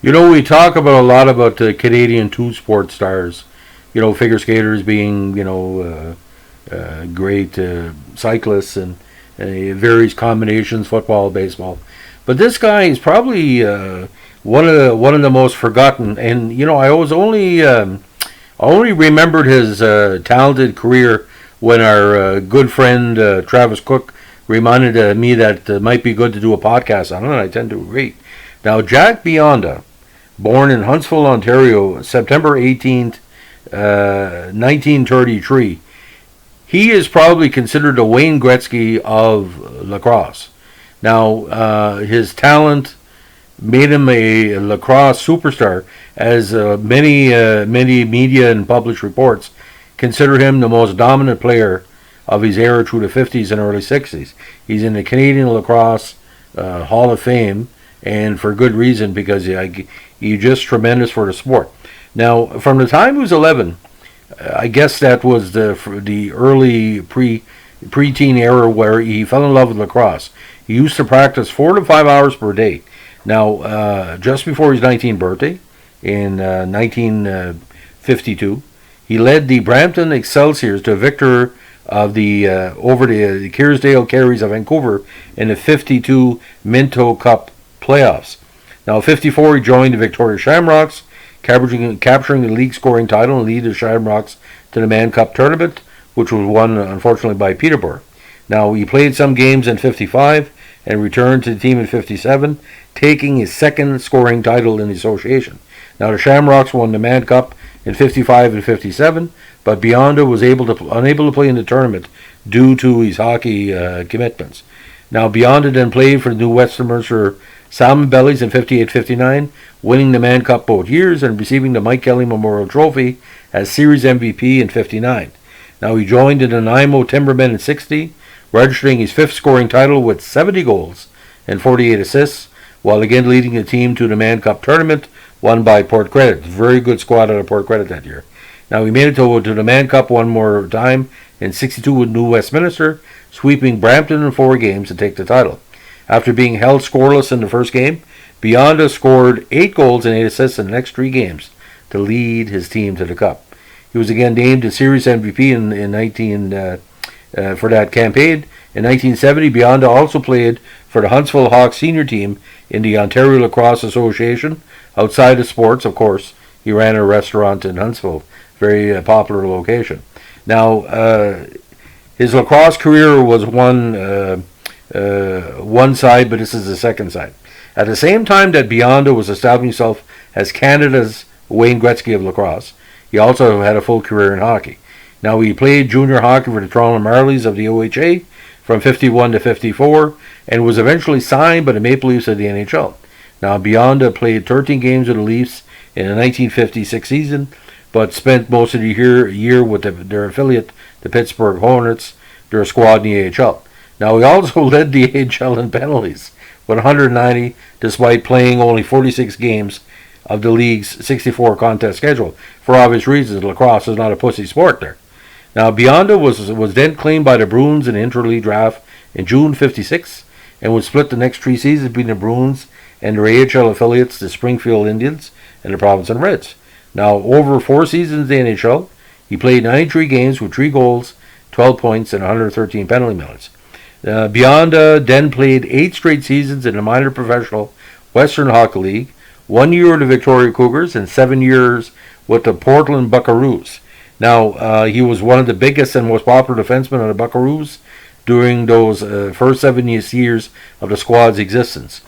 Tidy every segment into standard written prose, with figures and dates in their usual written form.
We talk about a lot about the Canadian two sport stars. Figure skaters being, great cyclists and various combinations, football, baseball. But this guy is probably one of the most forgotten. And I was only remembered his talented career when our good friend Travis Cook reminded me that it might be good to do a podcast on it. And I tend to agree. Now, Jack Bionda, born in Huntsville, Ontario, September 18th, 1933. He is probably considered the Wayne Gretzky of lacrosse. Now, his talent made him a lacrosse superstar, as many media and published reports consider him the most dominant player of his era through the 50s and early 60s. He's in the Canadian Lacrosse Hall of Fame, and for good reason, because he's just tremendous for the sport. Now, from the time he was 11, I guess that was the early preteen era where he fell in love with lacrosse. He used to practice 4 to 5 hours per day. Now, just before his 19th birthday, in 1952, he led the Brampton Excelsiors to a victory of over the Kearsdale Carries of Vancouver in the 52 Minto Cup playoffs. Now, in 54, he joined the Victoria Shamrocks, capturing the league scoring title and lead the Shamrocks to the Mann Cup tournament, which was won, unfortunately, by Peterborough. Now, he played some games in 55 and returned to the team in 57, taking his second scoring title in the association. Now, the Shamrocks won the Mann Cup in 55 and 57, but Bionda was unable to play in the tournament due to his hockey commitments. Now, Bionda then played for the New Western Mercer Salmon Bellies in 58-59, winning the Mann Cup both years and receiving the Mike Kelly Memorial Trophy as Series MVP in 59. Now, he joined the Nanaimo Timbermen in 60, registering his fifth scoring title with 70 goals and 48 assists, while again leading the team to the Mann Cup tournament, won by Port Credit. Very good squad out of Port Credit that year. Now, he made it to the Mann Cup one more time in 62 with New Westminster, sweeping Brampton in 4 games to take the title. After being held scoreless in the first game, Bionda scored 8 goals and 8 assists in the next 3 games to lead his team to the Cup. He was again named a Series MVP for that campaign. In 1970, Bionda also played for the Huntsville Hawks senior team in the Ontario Lacrosse Association. Outside of sports, of course, he ran a restaurant in Huntsville, very popular location. Now, his lacrosse career was one side, but this is the second side. At the same time that Bionda was establishing himself as Canada's Wayne Gretzky of lacrosse, he also had a full career in hockey. Now, he played junior hockey for the Toronto Marlies of the OHA from 51 to 54 and was eventually signed by the Maple Leafs of the NHL. Now, Bionda played 13 games with the Leafs in the 1956 season, but spent most of the year with their affiliate, the Pittsburgh Hornets, their squad in the AHL. Now, he also led the AHL in penalties with 190, despite playing only 46 games of the league's 64 contest schedule. For obvious reasons, lacrosse is not a pussy sport there. Now, Bionda was then claimed by the Bruins in the inter-league draft in June 56 and would split the next 3 seasons between the Bruins and their AHL affiliates, the Springfield Indians and the Provincetown Reds. Now, over 4 seasons in the NHL, he played 93 games with 3 goals, 12 points, and 113 penalty minutes. Bionda then played 8 straight seasons in the minor professional Western Hockey League, 1 year with the Victoria Cougars, and 7 years with the Portland Buckaroos. Now, he was one of the biggest and most popular defensemen of the Buckaroos during those first 7 years of the squad's existence.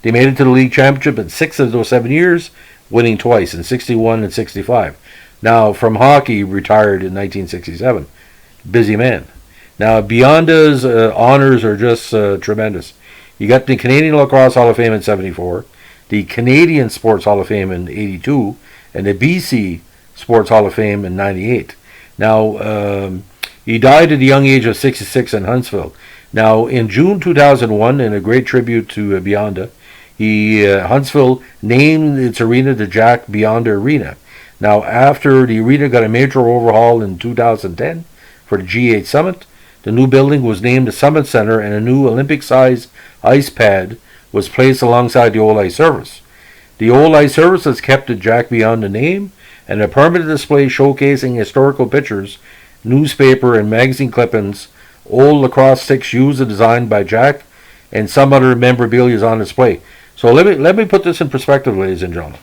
They made it to the league championship in 6 of those 7 years, winning twice in 61 and 65. Now, from hockey, he retired in 1967. Busy man. Now, Bionda's honors are just tremendous. He got the Canadian Lacrosse Hall of Fame in 74, the Canadian Sports Hall of Fame in 82, and the BC Sports Hall of Fame in 98. Now, he died at the young age of 66 in Huntsville. Now, in June 2001, in a great tribute to Bionda, Huntsville named its arena the Jack Bionda Arena. Now, after the arena got a major overhaul in 2010 for the G8 Summit, the new building was named the Summit Center, and a new Olympic-sized ice pad was placed alongside the old ice surface. The old ice surface has kept the Jack Bionda name, and a permanent display showcasing historical pictures, newspaper and magazine clippings, old lacrosse sticks used and designed by Jack, and some other memorabilia is on display. So let me put this in perspective, ladies and gentlemen.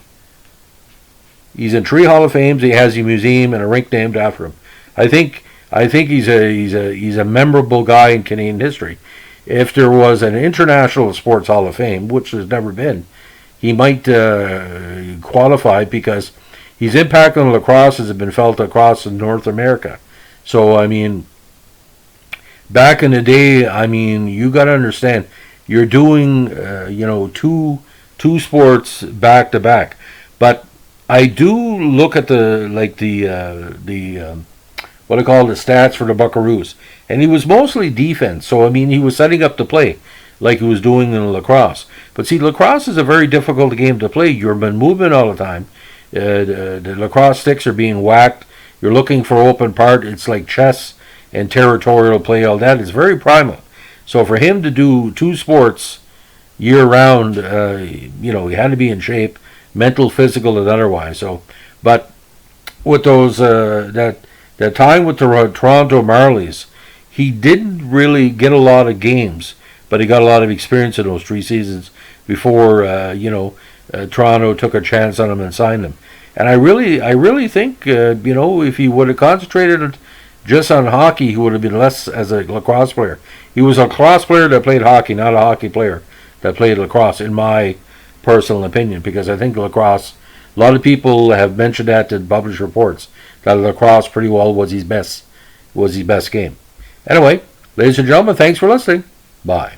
He's in 3 Hall of Fames. He has a museum and a rink named after him. I think he's a memorable guy in Canadian history. If there was an international sports Hall of Fame, which there's never been, he might qualify because his impact on lacrosse has been felt across North America. So, I mean, back in the day, I mean, you got to understand, you're doing, two sports back to back. But I do look at the what I call the stats for the Buckaroos, and he was mostly defense. So, I mean, he was setting up the play like he was doing in lacrosse. But see, lacrosse is a very difficult game to play. You're been moving all the time. The lacrosse sticks are being whacked. You're looking for open part. It's like chess and territorial play. All that is very primal. So for him to do 2 sports year round, he had to be in shape, mental, physical, and otherwise. So, but with those that time with the Toronto Marlies, he didn't really get a lot of games, but he got a lot of experience in those 3 seasons before Toronto took a chance on him and signed him. And I really think if he would have concentrated just on hockey, he would have been less as a lacrosse player. He was a lacrosse player that played hockey, not a hockey player that played lacrosse, in my personal opinion, because I think lacrosse, a lot of people have mentioned that to publish reports, that lacrosse pretty well was his best game. Anyway, ladies and gentlemen, thanks for listening. Bye.